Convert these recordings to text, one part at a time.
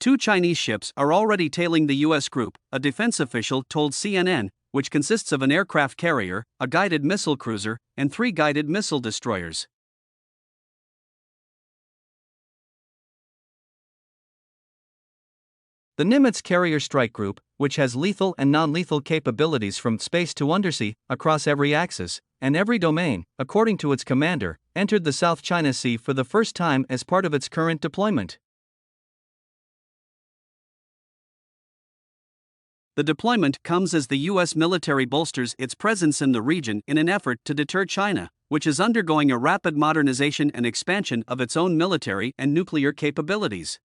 2 Chinese ships are already tailing the U.S. group, a defense official told CNN, which consists of an aircraft carrier, a guided missile cruiser, and 3 guided missile destroyers. The Nimitz Carrier Strike Group, which has lethal and non-lethal capabilities from space to undersea, across every axis, and every domain, according to its commander, entered the South China Sea for the first time as part of its current deployment. The deployment comes as the U.S. military bolsters its presence in the region in an effort to deter China, which is undergoing a rapid modernization and expansion of its own military and nuclear capabilities.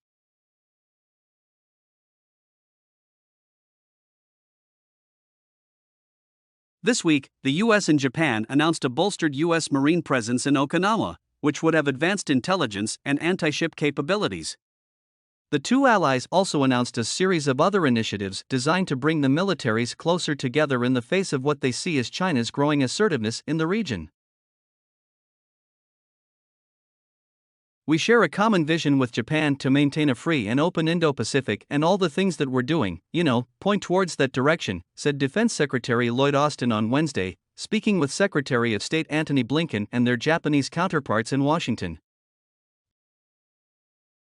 This week, the US and Japan announced a bolstered US Marine presence in Okinawa, which would have advanced intelligence and anti-ship capabilities. The two allies also announced a series of other initiatives designed to bring the militaries closer together in the face of what they see as China's growing assertiveness in the region. "We share a common vision with Japan to maintain a free and open Indo-Pacific, and all the things that we're doing, point towards that direction," said Defense Secretary Lloyd Austin on Wednesday, speaking with Secretary of State Antony Blinken and their Japanese counterparts in Washington.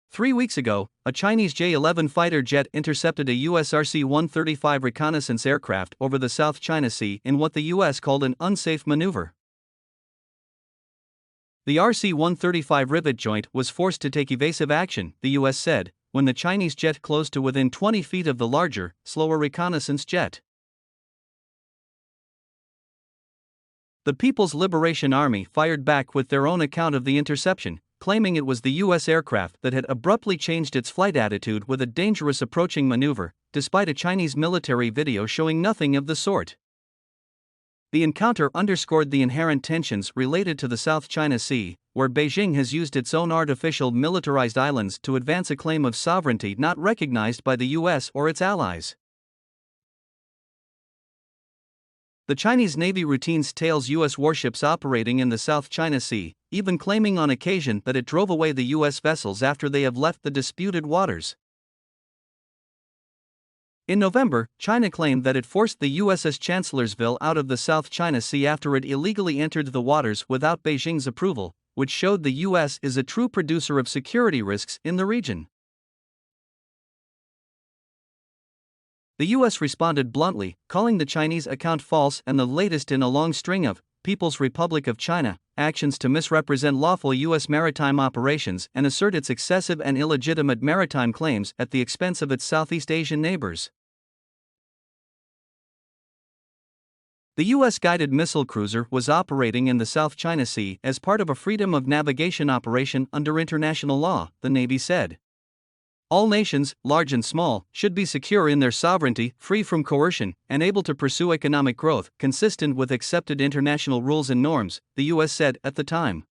3 weeks ago, a Chinese J-11 fighter jet intercepted a U.S. RC-135 reconnaissance aircraft over the South China Sea in what the U.S. called an unsafe maneuver. The RC-135 rivet joint was forced to take evasive action, the U.S. said, when the Chinese jet closed to within 20 feet of the larger, slower reconnaissance jet. The People's Liberation Army fired back with their own account of the interception, claiming it was the U.S. aircraft that had abruptly changed its flight attitude with a dangerous approaching maneuver, despite a Chinese military video showing nothing of the sort. The encounter underscored the inherent tensions related to the South China Sea, where Beijing has used its own artificial militarized islands to advance a claim of sovereignty not recognized by the U.S. or its allies. The Chinese Navy routinely tails U.S. warships operating in the South China Sea, even claiming on occasion that it drove away the U.S. vessels after they have left the disputed waters. In November, China claimed that it forced the USS Chancellorsville out of the South China Sea after it illegally entered the waters without Beijing's approval, which showed the U.S. is a true producer of security risks in the region. The U.S. responded bluntly, calling the Chinese account false and the latest in a long string of People's Republic of China actions to misrepresent lawful U.S. maritime operations and assert its excessive and illegitimate maritime claims at the expense of its Southeast Asian neighbors. The U.S. guided missile cruiser was operating in the South China Sea as part of a freedom of navigation operation under international law, the Navy said. All nations, large and small, should be secure in their sovereignty, free from coercion, and able to pursue economic growth consistent with accepted international rules and norms, the U.S. said at the time.